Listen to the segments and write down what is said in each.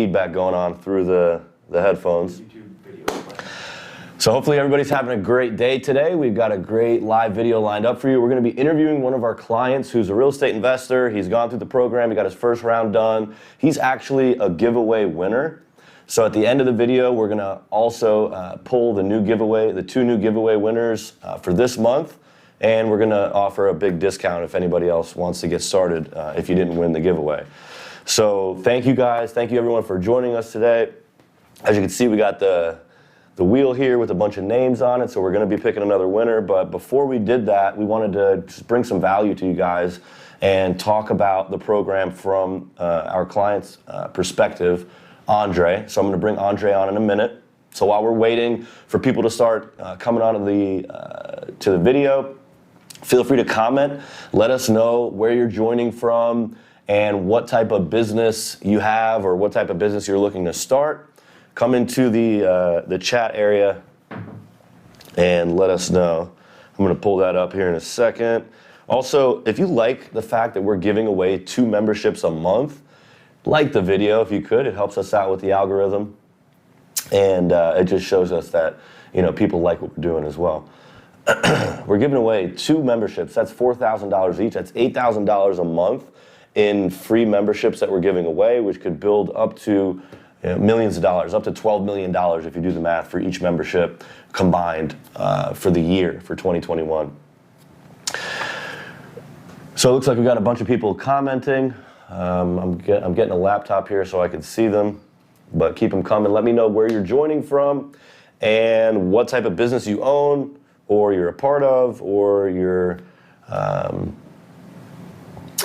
feedback going on through the headphones. So hopefully everybody's having a great day today. We've got a great live video lined up for you. We're going to be interviewing one of our clients who's a real estate investor. He's gone through the program. He got his first round done. He's actually a giveaway winner. So at the end of the video, we're going to also pull the two new giveaway winners for this month. And we're going to offer a big discount if anybody else wants to get started if you didn't win the giveaway. So thank you guys. Thank you everyone for joining us today. As you can see, we got the wheel here with a bunch of names on it, so we're going to be picking another winner. But before we did that, we wanted to just bring some value to you guys and talk about the program from our client's perspective, Andre. So I'm going to bring Andre on in a minute. So while we're waiting for people to start coming on to the video, feel free to comment. Let us know where you're joining from and what type of business you have or what type of business you're looking to start. Come into the chat area and let us know. I'm going to pull that up here in a second. Also, if you like the fact that we're giving away 2 memberships a month, like the video if you could. It helps us out with the algorithm, and it just shows us that people like what we're doing as well. We're giving away 2 memberships. That's $4,000 each. That's $8,000 a month in free memberships that we're giving away, which could build up to millions of dollars, up to $12 million if you do the math for each membership combined for the year, for 2021. So it looks like we got a bunch of people commenting. I'm getting a laptop here so I can see them, but keep them coming. Let me know where you're joining from and what type of business you own or you're a part of or you're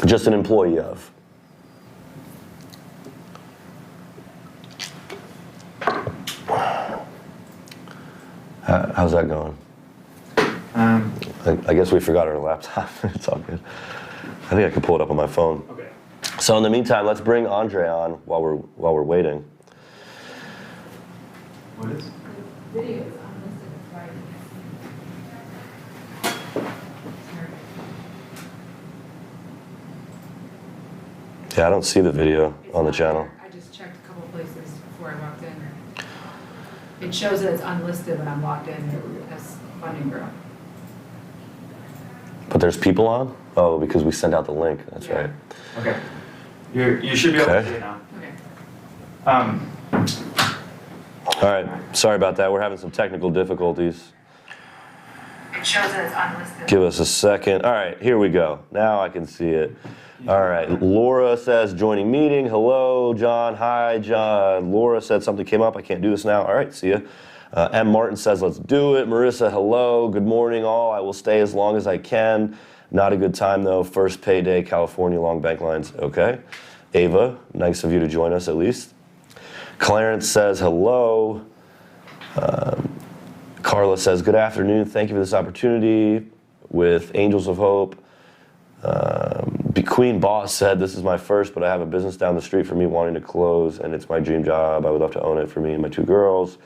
just an employee of. How's that going? I guess we forgot our laptop. It's all good. I think I can pull it up on my phone. Okay. So in the meantime, let's bring Andre on while we're waiting. What is? The video is unlisted Friday. Yeah, I don't see the video It's on the not channel. there. I just checked a couple places before I walked in. It shows that it's unlisted when I'm logged in as Fund&Grow. But there's people on? Oh, because we sent out the link. That's Yeah. right. Okay. You should be able to Okay. see it now. Okay. All right. Sorry about that. We're having some technical difficulties. It shows that it's unlisted. Give us a second. All right, here we go. Now I can see it. All right. Laura says, joining meeting. Hello, John. Hi, John. Laura said something came up. I can't do this now. All right, see ya. M. Martin says, let's do it. Marissa, hello. Good morning, all. I will stay as long as I can. Not a good time, though. First payday, California, long bank lines. Okay. Ava, nice of you to join us at least. Clarence says, hello. Carla says, good afternoon. Thank you for this opportunity with Angels of Hope. Queen Boss said, this is my first, but I have a business down the street for me wanting to close, and it's my dream job. I would love to own it for me and my 2 girls.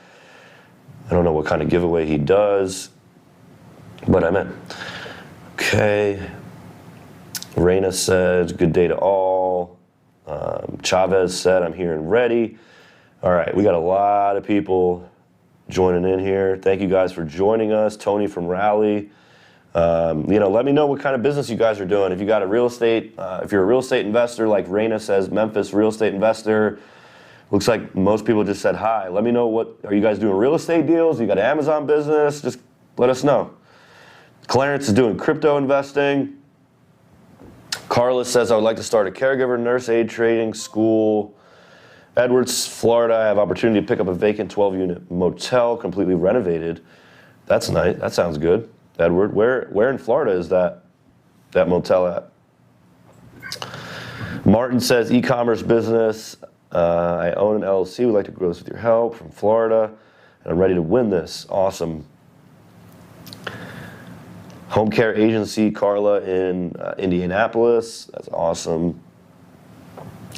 I don't know what kind of giveaway he does, but I'm in. Okay. Reina said, good day to all. Chavez said, I'm here and ready. All right, we got a lot of people joining in here. Thank you guys for joining us. Tony from Raleigh. Let me know what kind of business you guys are doing. If you got a real estate, if you're a real estate investor, like Reina says, Memphis real estate investor. Looks like most people just said hi. Let me know are you guys doing real estate deals? You got an Amazon business? Just let us know. Clarence is doing crypto investing. Carla says, I would like to start a caregiver nurse aid trading school. Edwards, Florida, I have opportunity to pick up a vacant 12-unit motel, completely renovated. That's nice. That sounds good. Edward, where in Florida is that motel at? Martin says, e-commerce business. I own an LLC. Would like to grow this with your help from Florida. And I'm ready to win this. Awesome. Home care agency, Carla in Indianapolis. That's awesome.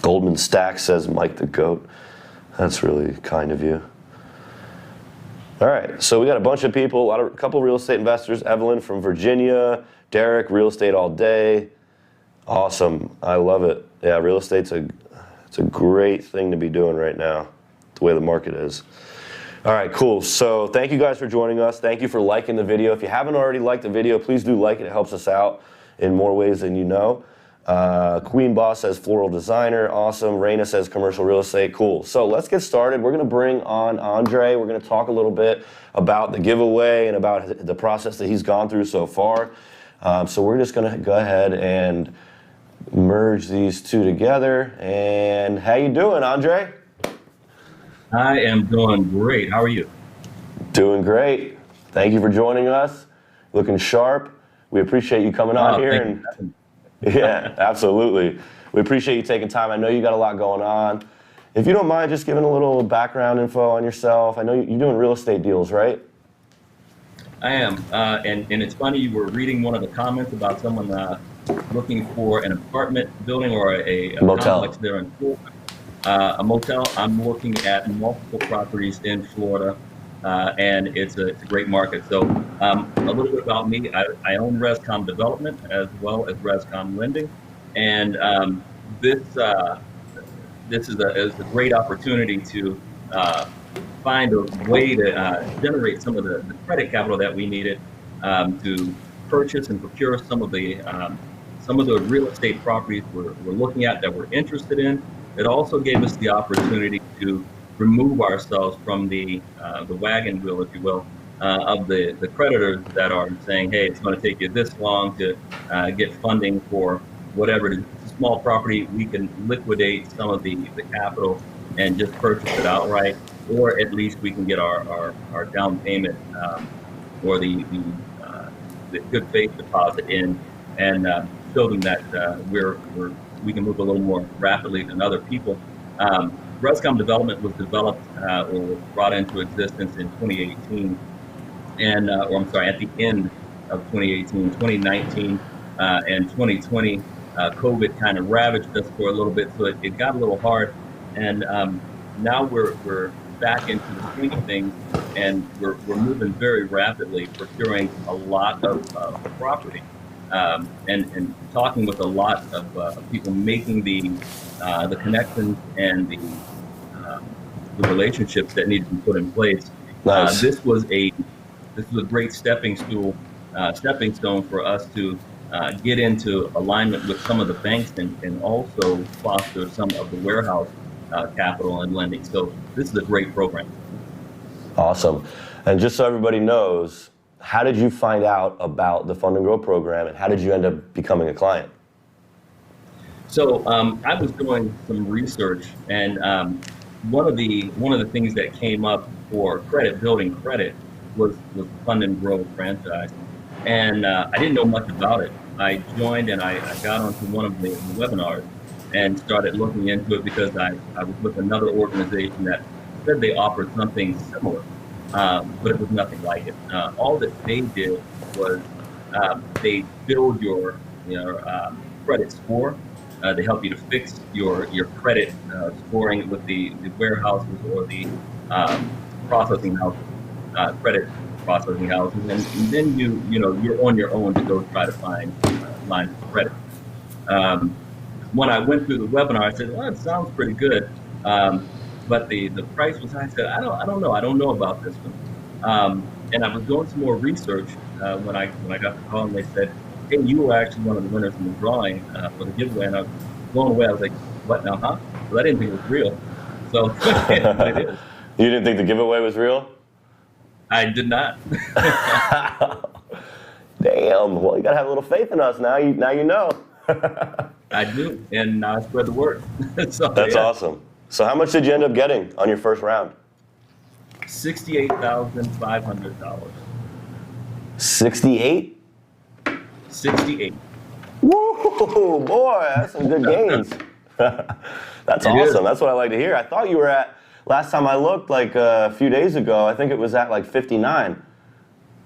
Goldman Sachs says, Mike the Goat. That's really kind of you. All right, so we got a bunch of people, a couple real estate investors. Evelyn from Virginia, Derek, real estate all day. Awesome, I love it. Yeah, real estate's It's a great thing to be doing right now, the way the market is. All right, cool. So thank you guys for joining us. Thank you for liking the video. If you haven't already liked the video, please do like it. It helps us out in more ways than you know. Queen Boss says floral designer, awesome. Raina says commercial real estate, cool. So let's get started. We're gonna bring on Andre. We're gonna talk a little bit about the giveaway and about the process that he's gone through so far. So we're just gonna go ahead and merge these two together. And how you doing, Andre? I am doing great. How are you? Doing great. Thank you for joining us. Looking sharp. We appreciate you coming on here. And yeah, absolutely. We appreciate you taking time. I know you got a lot going on. If you don't mind just giving a little background info on yourself. I know you're doing real estate deals, right? I am. And it's funny, you were reading one of the comments about someone looking for an apartment building or a motel. Complex there in Florida. A motel. I'm looking at multiple properties in Florida, and it's a great market. So a little bit about me. I own Rescom Development as well as Rescom Lending, and this is a great opportunity to find a way to generate some of the credit capital that we needed to purchase and procure some of the real estate properties we're looking at that we're interested in. It also gave us the opportunity to remove ourselves from the wagon wheel, if you will, of the creditors that are saying, hey, it's going to take you this long to get funding for whatever it is. It's a small property. We can liquidate some of the capital and just purchase it outright, or at least we can get our down payment or the good faith deposit in and show them that we can move a little more rapidly than other people. Rescom Development was developed or was brought into existence in 2018, and or I'm sorry, at the end of 2018, 2019, and 2020. COVID kind of ravaged us for a little bit, so it got a little hard, and now we're back into the swing of things, and we're moving very rapidly, procuring a lot of property. And talking with a lot of people, making the connections and the relationships that need to be put in place. Nice. This was a great stepping stone for us to get into alignment with some of the banks and also foster some of the warehouse capital and lending. So this is a great program. Awesome. And just so everybody knows, how did you find out about the Fund and Grow program, and how did you end up becoming a client? So I was doing some research, and one of the things that came up for building credit was the Fund and Grow franchise, and I didn't know much about it. I joined and I got onto one of the webinars and started looking into it because I was with another organization that said they offered something similar. But it was nothing like it. All that they did was they build your credit score. They help you to fix your credit scoring with the warehouses or the processing houses, credit processing houses, and then you're on your own to go try to find lines of credit. When I went through the webinar, I said, "Well, it sounds pretty good." But the price was high. I said, I don't know about this one. And I was doing some more research when I got the call, and they said, hey, you were actually one of the winners in the drawing for the giveaway. And I was blown away. I was like, what now, huh? Well, I didn't think it was real. So it is. You didn't think the giveaway was real? I did not. Damn. Well, you got to have a little faith in us now. Now you know. I do. And now I spread the word. So, That's awesome. So how much did you end up getting on your first round? $68,500. 68? 68. Woo, boy, that's some good gains. That's awesome. That's what I like to hear. I thought you were at, last time I looked, like a few days ago, I think it was at like 59.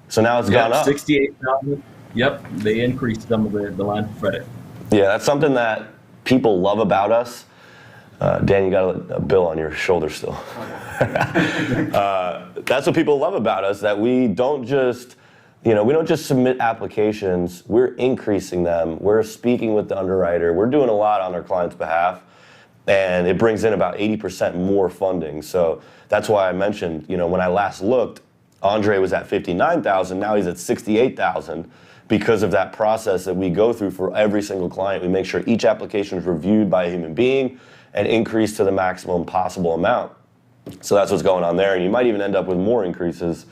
So now it's gone up. 68,000. Yep, they increased some of the line of credit. Yeah, that's something that people love about us. Dan, you got a bill on your shoulder still. That's what people love about us, that we don't just, we don't just submit applications, we're increasing them, we're speaking with the underwriter, we're doing a lot on our client's behalf. and it brings in about 80% more funding. So that's why I mentioned, when I last looked, Andre was at 59,000, now he's at 68,000 because of that process that we go through for every single client. We make sure each application is reviewed by a human being and increased to the maximum possible amount. So that's what's going on there, and you might even end up with more increases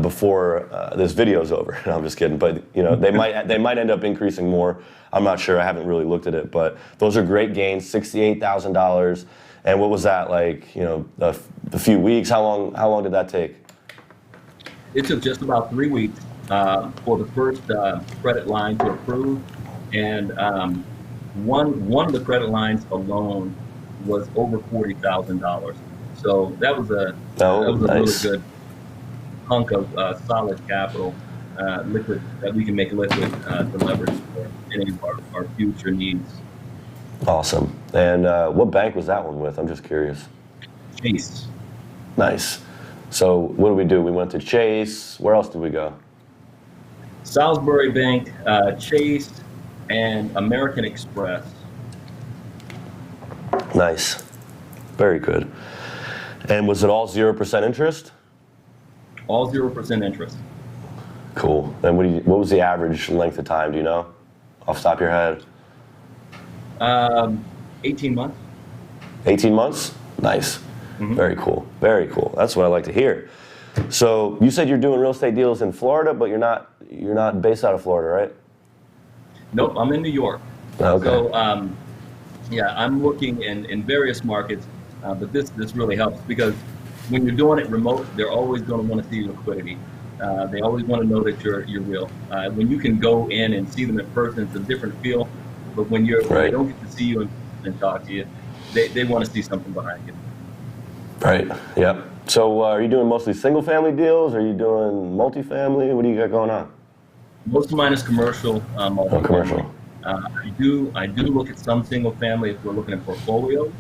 before this video's over. No, I'm just kidding, but they might end up increasing more. I'm not sure. I haven't really looked at it, but those are great gains. $68,000, and what was that like? A few weeks. How long did that take? It took just about 3 weeks for the first credit line to approve, and one of the credit lines alone was over $40,000. So that was a nice. really good hunk of solid capital, liquid that we can make liquid to leverage for any of our future needs. Awesome. And what bank was that one with? I'm just curious. Chase. Nice. So what did we do? We went to Chase. Where else did we go? Salisbury Bank, Chase, and American Express. Nice. Very good. And was it all 0% interest? All 0% interest. Cool. And what was the average length of time? Do you know, off the top of your head? 18 months. 18 months? Nice. Mm-hmm. Very cool. Very cool. That's what I like to hear. So you said you're doing real estate deals in Florida, but you're not based out of Florida, right? Nope, I'm in New York. Okay. So yeah, I'm looking in various markets, but this really helps because when you're doing it remote, they're always going to want to see your liquidity. They always want to know that you're real. When you can go in and see them in person, it's a different feel. But when they don't get to see you and talk to you, they want to see something behind you. Right. Yep. So are you doing mostly single family deals? Are you doing multifamily? What do you got going on? Most of mine is commercial. Commercial. I do look at some single family if we're looking at portfolios.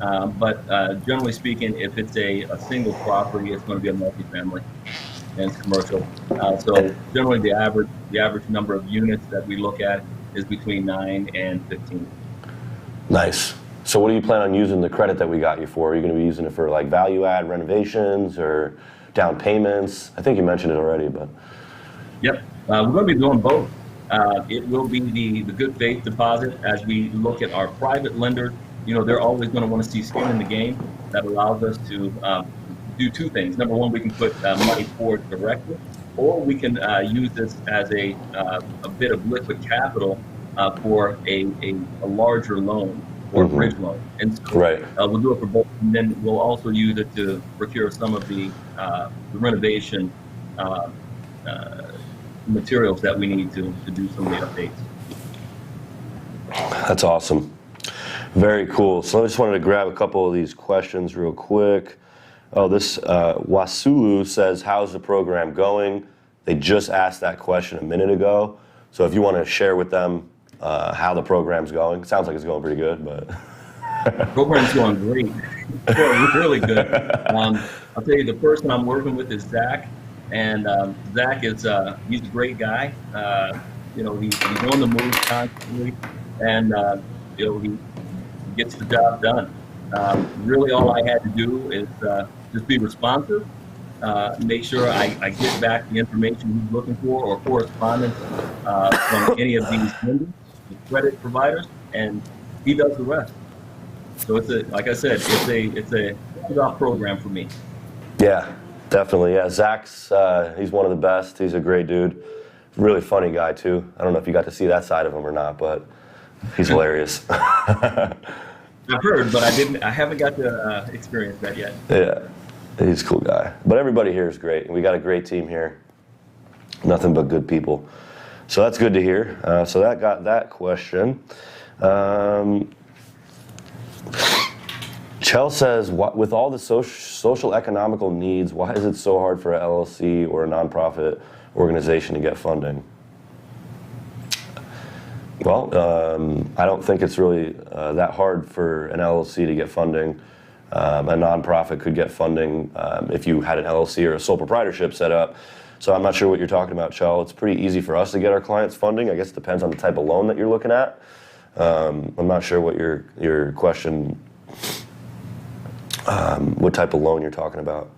But generally speaking, if it's a single property, it's going to be a multifamily and it's commercial. So generally the average number of units that we look at is between 9 and 15. Nice. So what do you plan on using the credit that we got you for? Are you going to be using it for like value add renovations or down payments? I think you mentioned it already, but. Yep, we're going to be doing both. It will be the good faith deposit as we look at our private lenders. They're always going to want to see skin in the game. That allows us to do two things. Number one, we can put money forward directly, or we can use this as a bit of liquid capital for a larger loan or a bridge loan. And so we'll do it for both, and then we'll also use it to procure some of the renovation materials that we need to do some of the updates. That's awesome. Very cool. So I just wanted to grab a couple of these questions real quick. Oh, this Wasulu says, how's the program going? They just asked that question a minute ago. So if you want to share with them how the program's going. It sounds like it's going pretty good, but. The program's going great. It's going really good. I'll tell you, the person I'm working with is Zach. And Zach is he's a great guy. He's on the move constantly, and he gets the job done. Really, all I had to do is just be responsive, make sure I get back the information he's looking for or correspondence from any of these lenders, the credit providers, and he does the rest. So like I said, it's a hands-off program for me. Yeah. Definitely, yeah. Zach's, he's one of the best. He's a great dude. Really funny guy, too. I don't know if you got to see that side of him or not, but he's hilarious. I've heard, but I haven't got to experience that yet. Yeah, he's a cool guy. But everybody here is great. We got a great team here. Nothing but good people. So that's good to hear. So that got that question. Chell says, with all the social economical needs, why is it so hard for a LLC or a nonprofit organization to get funding? Well, I don't think it's really that hard for an LLC to get funding. A nonprofit could get funding if you had an LLC or a sole proprietorship set up. So I'm not sure what you're talking about, Chell. It's pretty easy for us to get our clients funding. I guess it depends on the type of loan that you're looking at. I'm not sure what your question, what type of loan you're talking about.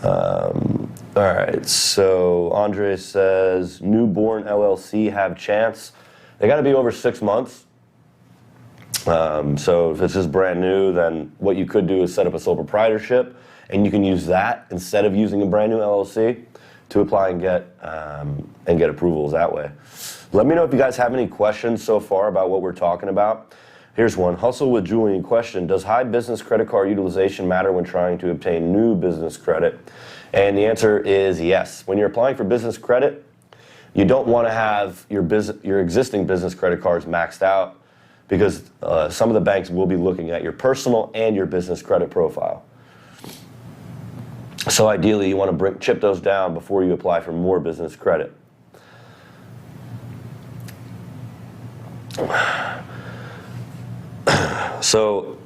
All right, so Andre says, newborn LLC have chance. They got to be over 6 months. So if it's just brand new, then what you could do is set up a sole proprietorship, and you can use that instead of using a brand new LLC to apply and get approvals that way. Let me know if you guys have any questions so far about what we're talking about. Here's one. Hustle with Julian question. Does high business credit card utilization matter when trying to obtain new business credit? And the answer is yes. When you're applying for business credit, you don't want to have your existing business credit cards maxed out, because some of the banks will be looking at your personal and your business credit profile. So ideally, you want to chip those down before you apply for more business credit. So,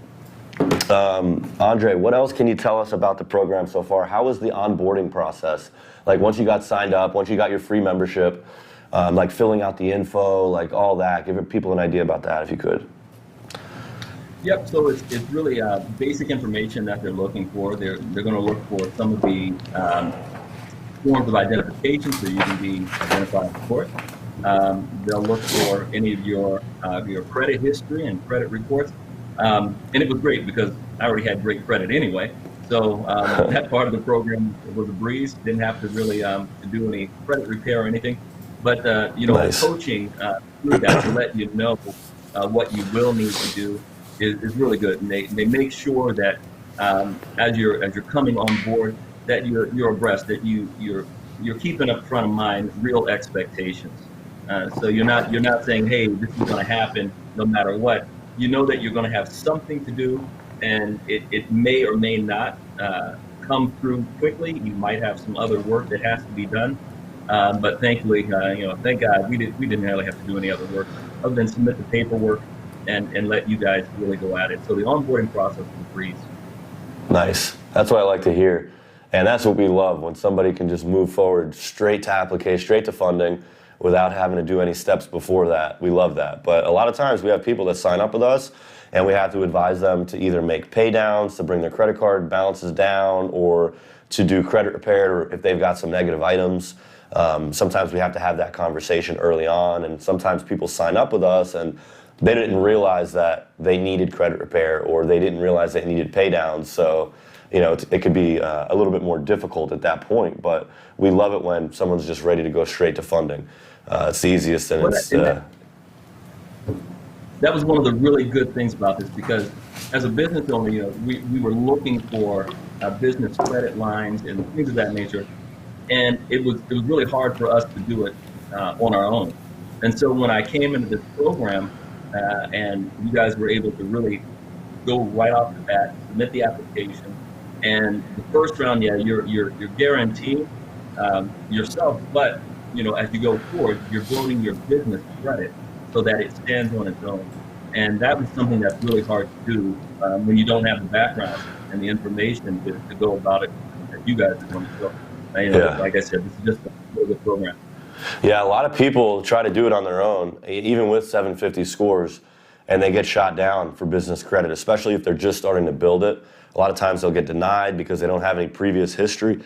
Andre, what else can you tell us about the program so far? How was the onboarding process? Like once you got signed up, once you got your free membership, like filling out the info, like all that. Give people an idea about that if you could. Yep. So it's really basic information that they're looking for. They're going to look for some of the forms of identification so you can be identified, of course. They'll look for any of your credit history and credit reports. And it was great because I already had great credit anyway. So that part of the program was a breeze. Didn't have to really do any credit repair or anything. But Nice. The coaching through that to let you know what you will need to do is really good. And they make sure that as you're coming on board, that you're abreast, that you're keeping up front of mind real expectations. So you're not saying, hey, this is going to happen no matter what. You know that you're going to have something to do, and it may or may not come through quickly. You might have some other work that has to be done, but thankfully, thank God we didn't really have to do any other work other than submit the paperwork and let you guys really go at it. So the onboarding process was a breeze. Nice. That's what I like to hear, and that's what we love, when somebody can just move forward straight to application, straight to funding, without having to do any steps before that. We love that. But a lot of times we have people that sign up with us, and we have to advise them to either make pay downs to bring their credit card balances down, or to do credit repair, or if they've got some negative items. Sometimes we have to have that conversation early on, and sometimes people sign up with us and they didn't realize that they needed credit repair, or they didn't realize they needed pay downs. So it could be a little bit more difficult at that point, but we love it when someone's just ready to go straight to funding. It's the easiest, and that was one of the really good things about this, because as a business owner, we were looking for business credit lines and things of that nature, and it was really hard for us to do it on our own. And so when I came into this program, and you guys were able to really go right off the bat, submit the application, and the first round, you're guaranteed yourself, but as you go forward, you're building your business credit so that it stands on its own. And that was something that's really hard to do when you don't have the background and the information to go about it as you guys are doing. So, like I said, this is just a really good program. Yeah, a lot of people try to do it on their own, even with 750 scores, and they get shot down for business credit, especially if they're just starting to build it. A lot of times they'll get denied because they don't have any previous history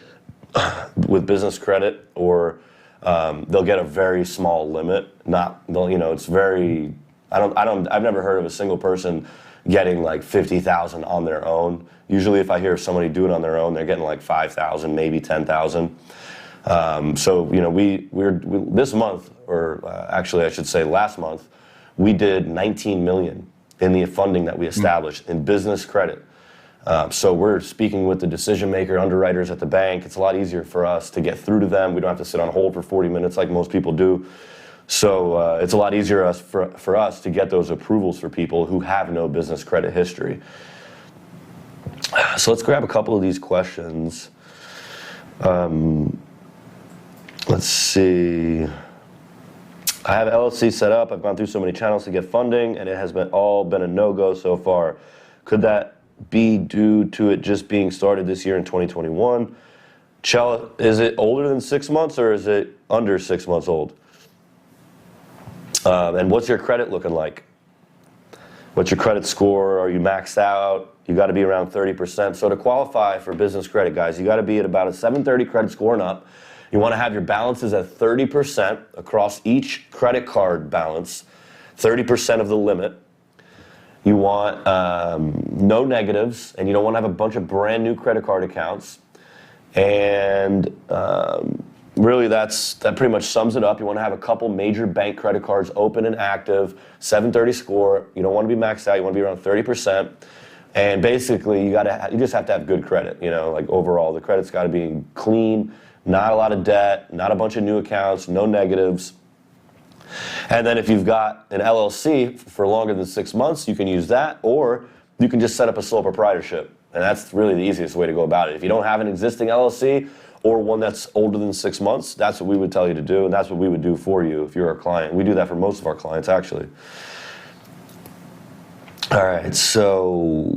with business credit, or they'll get a very small limit. It's very. I've never heard of a single person getting like 50,000 on their own. Usually, if I hear somebody do it on their own, they're getting like 5,000, maybe 10,000. So we're this month, or actually I should say last month, we did 19 million in the funding that we established in business credit. So we're speaking with the decision maker underwriters at the bank. It's a lot easier for us to get through to them. We don't have to sit on hold for 40 minutes like most people do. So it's a lot easier for us to get those approvals for people who have no business credit history. So let's grab a couple of these questions. Let's see. I have LLC set up. I've gone through so many channels to get funding, and it has all been a no-go so far. Could that be due to it just being started this year in 2021? Chella, is it older than 6 months, or is it under 6 months old? And what's your credit looking like? What's your credit score? Are you maxed out? You got to be around 30%. So to qualify for business credit, guys, you got to be at about a 730 credit score and up. You want to have your balances at 30% across each credit card balance, 30% of the limit. You want no negatives, and you don't want to have a bunch of brand new credit card accounts. And really, that pretty much sums it up. You want to have a couple major bank credit cards open and active, 730 score. You don't want to be maxed out. You want to be around 30%. And basically, you just have to have good credit. You know, like overall, the credit's got to be clean, not a lot of debt, not a bunch of new accounts, no negatives. And then if you've got an LLC for longer than 6 months, you can use that, or you can just set up a sole proprietorship. And that's really the easiest way to go about it. If you don't have an existing LLC or one that's older than 6 months, that's what we would tell you to do, and that's what we would do for you if you're a client. We do that for most of our clients, actually. All right, so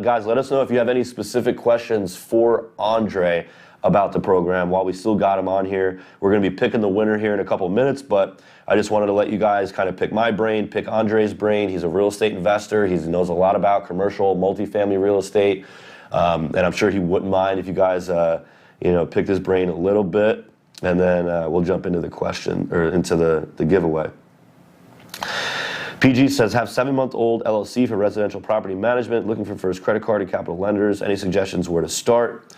guys, let us know if you have any specific questions for Andre about the program while we still got him on here. We're going to be picking the winner here in a couple of minutes, but I just wanted to let you guys kind of pick my brain, pick Andre's brain. He's a real estate investor. He knows a lot about commercial, multifamily real estate, and I'm sure he wouldn't mind if you guys, picked his brain a little bit, and then we'll jump into the question, or into the giveaway. PG says, have 7-month-old LLC for residential property management, looking for first credit card and capital lenders. Any suggestions where to start?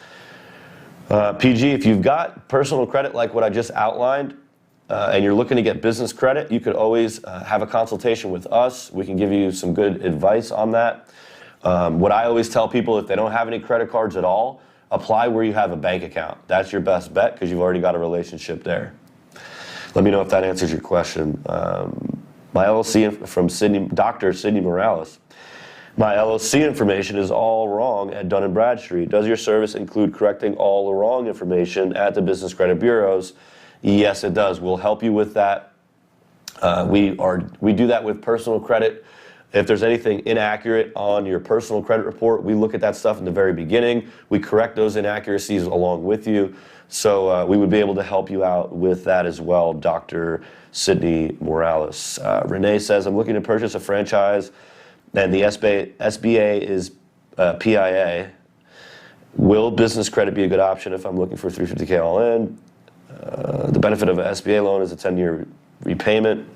PG, if you've got personal credit like what I just outlined, and you're looking to get business credit, you could always have a consultation with us. We can give you some good advice on that. What I always tell people, if they don't have any credit cards at all, apply where you have a bank account. That's your best bet because you've already got a relationship there. Let me know if that answers your question. My LLC from Dr. Sydney Morales. My LLC information is all wrong at Dun & Bradstreet. Does your service include correcting all the wrong information at the business credit bureaus? Yes, it does. We'll help you with that. We do that with personal credit. If there's anything inaccurate on your personal credit report, we look at that stuff in the very beginning. We correct those inaccuracies along with you. So we would be able to help you out with that as well, Dr. Sydney Morales. Renee says, I'm looking to purchase a franchise, and the SBA is PIA. Will business credit be a good option if I'm looking for $350K all in? The benefit of an SBA loan is a 10-year repayment.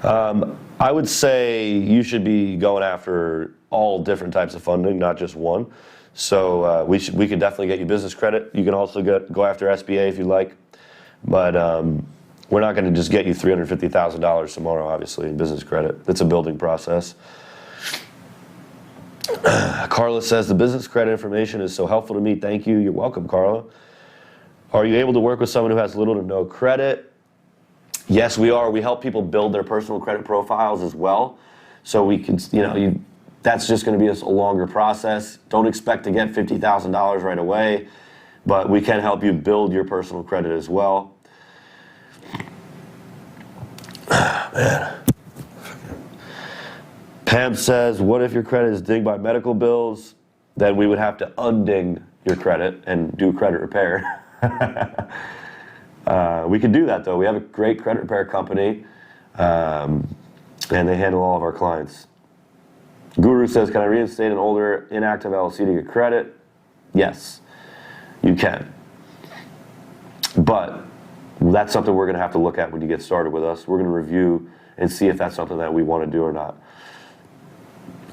I would say you should be going after all different types of funding, not just one. So we can definitely get you business credit. You can also go after SBA if you like, but we're not going to just get you $350,000 tomorrow, obviously, in business credit. It's a building process. Carla says, the business credit information is so helpful to me. Thank you. You're welcome, Carla. Are you able to work with someone who has little to no credit? Yes, we are. We help people build their personal credit profiles as well. So we can, that's just going to be a longer process. Don't expect to get $50,000 right away, but we can help you build your personal credit as well. Man. Pam says, what if your credit is dinged by medical bills? Then we would have to unding your credit and do credit repair. We could do that, though. We have a great credit repair company, and they handle all of our clients. Guru says, can I reinstate an older inactive LLC to get credit? Yes, you can. But that's something we're going to have to look at when you get started with us. We're going to review and see if that's something that we want to do or not.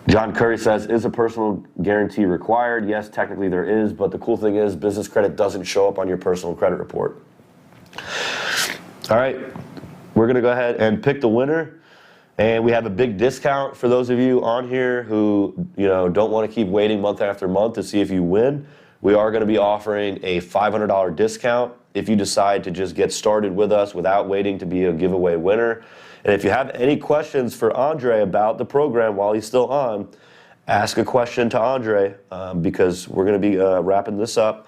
John Curry says, is a personal guarantee required? Yes, technically there is, but the cool thing is business credit doesn't show up on your personal credit report. All right, we're going to go ahead and pick the winner. And we have a big discount for those of you on here who don't want to keep waiting month after month to see if you win. We are going to be offering a $500 discount if you decide to just get started with us without waiting to be a giveaway winner. And if you have any questions for Andre about the program while he's still on, ask a question to Andre because we're going to be wrapping this up.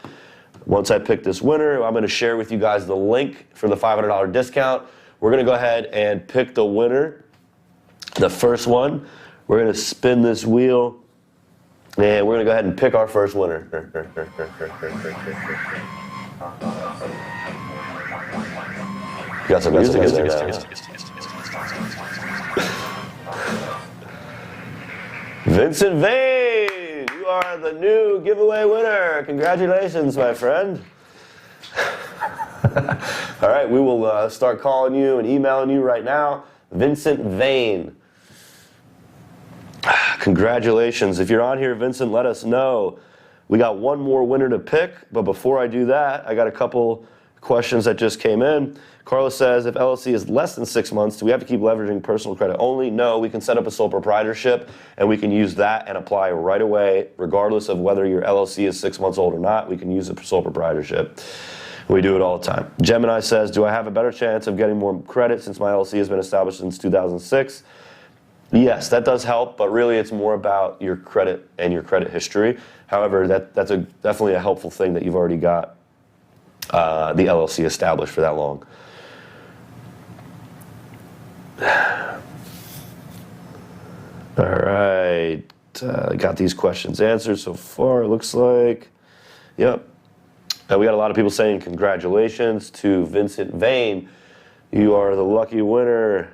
Once I pick this winner, I'm going to share with you guys the link for the $500 discount. We're going to go ahead and pick the winner. The first one, we're going to spin this wheel, and we're going to go ahead and pick our first winner. Got some music in there now. Vincent Vane, you are the new giveaway winner. Congratulations, my friend. All right, we will start calling you and emailing you right now. Vincent Vane. Congratulations. If you're on here, Vincent, let us know. We got one more winner to pick, but before I do that, I got a couple questions that just came in. Carlos says, if LLC is less than 6 months, do we have to keep leveraging personal credit only? No, we can set up a sole proprietorship, and we can use that and apply right away, regardless of whether your LLC is 6 months old or not. We can use a sole proprietorship. We do it all the time. Gemini says, do I have a better chance of getting more credit since my LLC has been established since 2006? Yes, that does help, but really it's more about your credit and your credit history. However, that's definitely a helpful thing that you've already got the LLC established for that long. All right, got these questions answered so far, it looks like. Yep. We got a lot of people saying congratulations to Vincent Vane. You are the lucky winner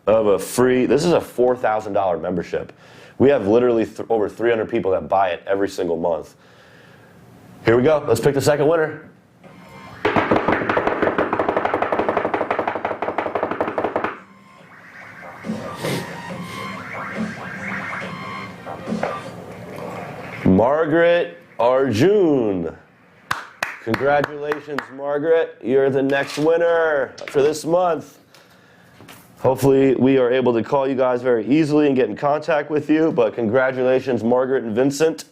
of a free, this is a $4,000 membership. We have literally over 300 people that buy it every single month. Here we go, let's pick the second winner. Margaret Arjun. Congratulations, Margaret. You're the next winner for this month. Hopefully, we are able to call you guys very easily and get in contact with you, but congratulations, Margaret and Vincent.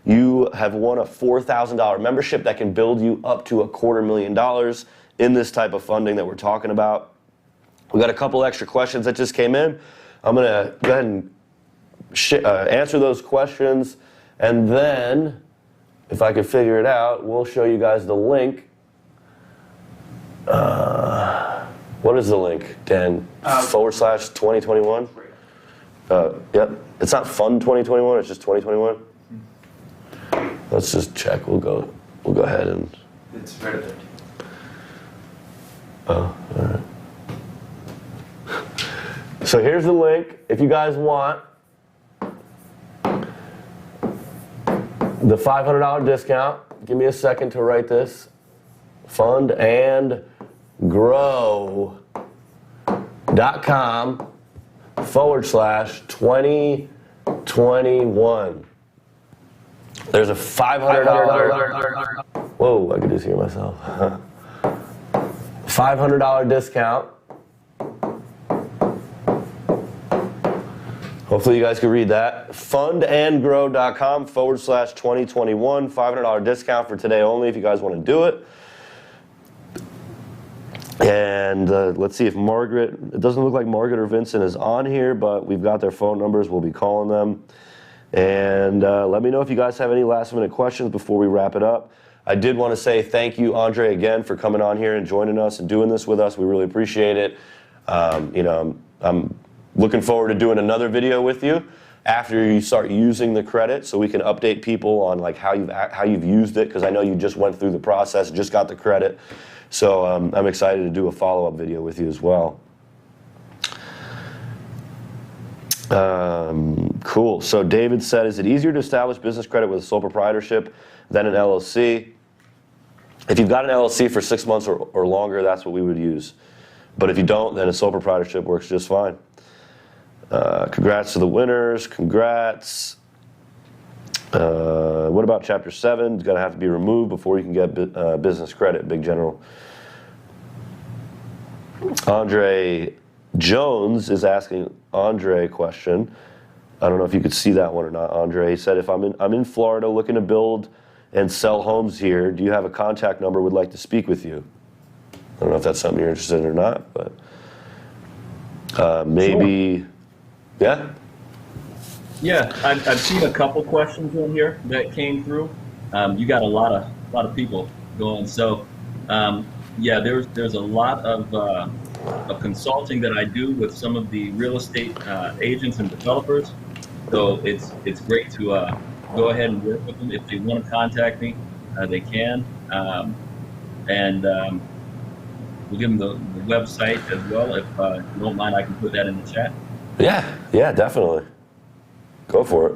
You have won a $4,000 membership that can build you up to $250,000 in this type of funding that we're talking about. We got a couple extra questions that just came in. I'm going to go ahead and answer those questions, and then, if I can figure it out, we'll show you guys the link. What is the link, Dan? /2021? Yep. It's not Fund 2021, it's just 2021. Let's just check. We'll go ahead and. It's right there. Oh, all right. So here's the link. If you guys want the $500 discount, give me a second to write this. Fund&Grow.com/2021. There's a $500. Whoa, I could just hear myself. $500 discount. Hopefully you guys can read that. Fund&Grow.com/2021. $500 discount for today only if you guys want to do it. And let's see if Margaret, it doesn't look like Margaret or Vincent is on here, but we've got their phone numbers. We'll be calling them. And let me know if you guys have any last minute questions before we wrap it up. I did want to say thank you, Andre, again, for coming on here and joining us and doing this with us. We really appreciate it. I'm looking forward to doing another video with you after you start using the credit, so we can update people on like how you've used it, because I know you just went through the process, just got the credit. So I'm excited to do a follow-up video with you as well. Cool. So David said, is it easier to establish business credit with a sole proprietorship than an LLC? If you've got an LLC for 6 months or longer, that's what we would use. But if you don't, then a sole proprietorship works just fine. Congrats to the winners. Congrats. What about Chapter 7? It's going to have to be removed before you can get business credit, Big General. Andre Jones is asking Andre a question. I don't know if you could see that one or not, Andre. He said, if I'm in Florida looking to build and sell homes here, do you have a contact number? Would like to speak with you. I don't know if that's something you're interested in or not, but maybe, sure. Yeah, I've seen a couple questions in here that came through. You got a lot of people going. So, yeah, there's a lot of consulting that I do with some of the real estate agents and developers. So it's great to go ahead and work with them. If they want to contact me, they can. we'll give them the website as well. If you don't mind, I can put that in the chat. Yeah, definitely. Go for it.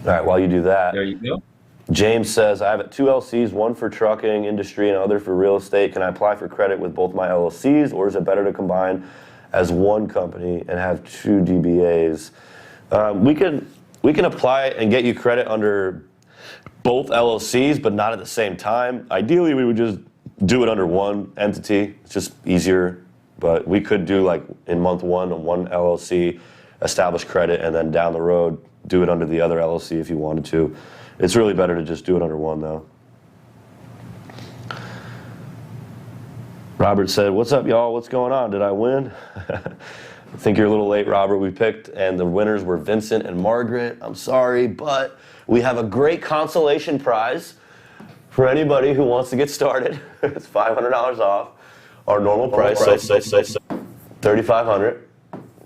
All right, while you do that. There you go. James says, I have 2 LLCs, one for trucking industry and other for real estate. Can I apply for credit with both my LLCs, or is it better to combine as one company and have 2 DBAs? We can apply and get you credit under both LLCs, but not at the same time. Ideally, we would just do it under one entity. It's just easier, but we could do like in month one LLC, establish credit, and then down the road, do it under the other LLC if you wanted to. It's really better to just do it under one, though. Robert said, what's up, y'all? What's going on? Did I win? I think you're a little late, Robert. We picked, and the winners were Vincent and Margaret. I'm sorry, but we have a great consolation prize for anybody who wants to get started. It's $500 off our normal price. So $3,500,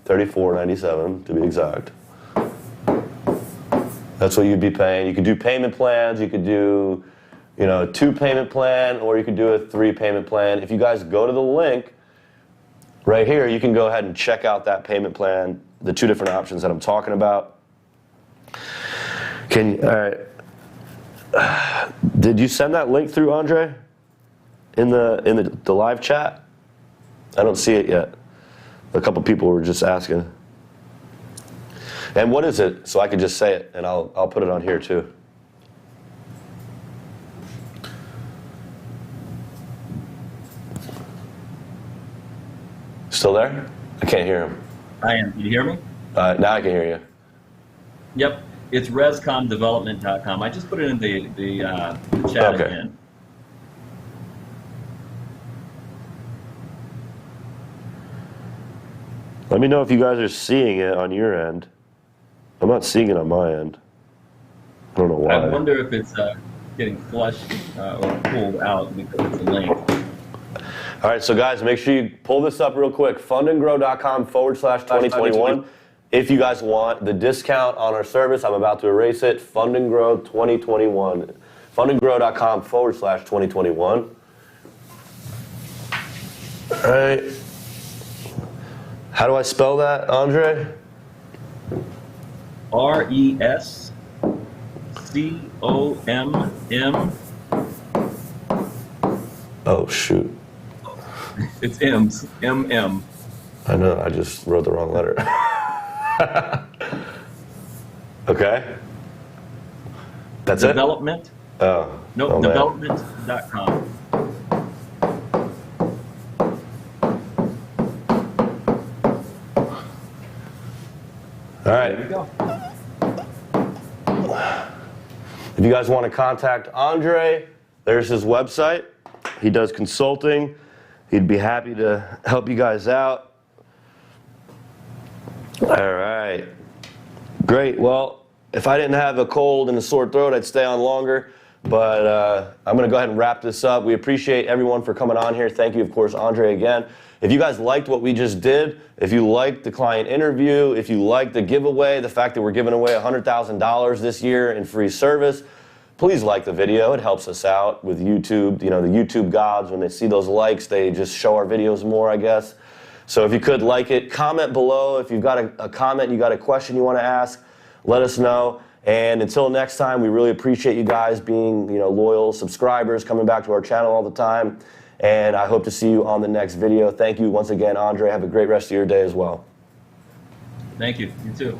$3,497 to be exact. That's what you'd be paying. You could do payment plans. You could do, a 2 payment plan, or you could do a 3 payment plan. If you guys go to the link right here, you can go ahead and check out that payment plan, the 2 different options that I'm talking about. All right. Did you send that link through, Andre? In the live chat? I don't see it yet. A couple people were just asking. And what is it? So I could just say it, and I'll put it on here too. Still there? I can't hear him. I am. Can you hear me? Now I can hear you. Yep. It's rescomdevelopment.com. I just put it in the chat again. Let me know if you guys are seeing it on your end. I'm not seeing it on my end. I don't know why. I wonder if it's getting flushed or pulled out because it's a link. All right, so guys, make sure you pull this up real quick. fundandgrow.com/2021. If you guys want the discount on our service, I'm about to erase it. Fund&Grow 2021. fundandgrow.com/2021. All right. How do I spell that, Andre? RESCOMM. Oh, shoot. It's M's. MM. I know, I just wrote the wrong letter. Okay. That's Development. it? Oh. Nope, oh, development.com. All right. There you go. If you guys want to contact Andre, there's his website. He does consulting. He'd be happy to help you guys out. All right. Great. Well, if I didn't have a cold and a sore throat, I'd stay on longer. But I'm going to go ahead and wrap this up. We appreciate everyone for coming on here. Thank you, of course, Andre, again. If you guys liked what we just did, if you liked the client interview, if you liked the giveaway, the fact that we're giving away $100,000 this year in free service, please like the video. It helps us out with YouTube. You know, the YouTube gods, when they see those likes, they just show our videos more, I guess. So if you could like it, comment below. If you've got a comment, you got a question you want to ask, let us know. And until next time, we really appreciate you guys being, loyal subscribers, coming back to our channel all the time. And I hope to see you on the next video. Thank you once again, Andre. Have a great rest of your day as well. Thank you. You too.